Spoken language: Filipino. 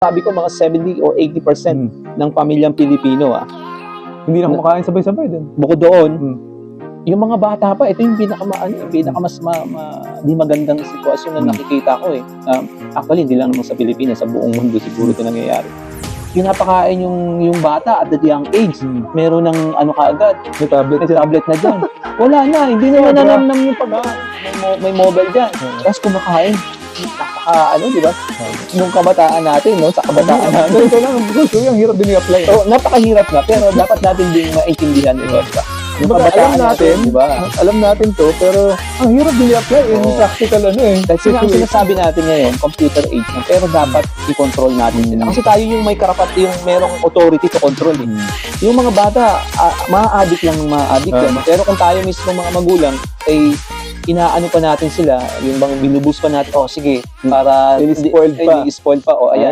sabi ko mga 70 o 80% ng pamilyang Pilipino, Hindi na kumakain sabay-sabay din. bukod doon, yung mga bata pa, ito yung pinakamas di magandang sitwasyon na nakikita ko eh. Actually, hindi lang naman sa Pilipinas, sa buong mundo siguro ito nangyayari. Yung napakain yung bata at the young age, meron ng ano kaagad, may tablet na dyan. Wala na, hindi na nanamnam yung may mobile dyan. Tapos kumakain. Di ba? Nung kabataan natin, no? Sa kabataan natin. Ito lang, ang hirap din i-apply. So, napakahirap na, pero dapat natin din maintindihan ito. Yung kabataan natin, di ba? Alam natin to, pero ang hirap din i-apply. Yung practical Kasi ang sinasabi natin ngayon, computer age na, pero dapat i-control natin sila. Kasi tayo yung may karapat, yung merong authority to control. Yung mga bata, ma-addict lang ng ma-addict yan. Pero kung tayo mismo mga magulang, ay inaano pa natin sila, yung bang binubus pa natin, sige, para spoiled pa. Spoiled pa, ayan,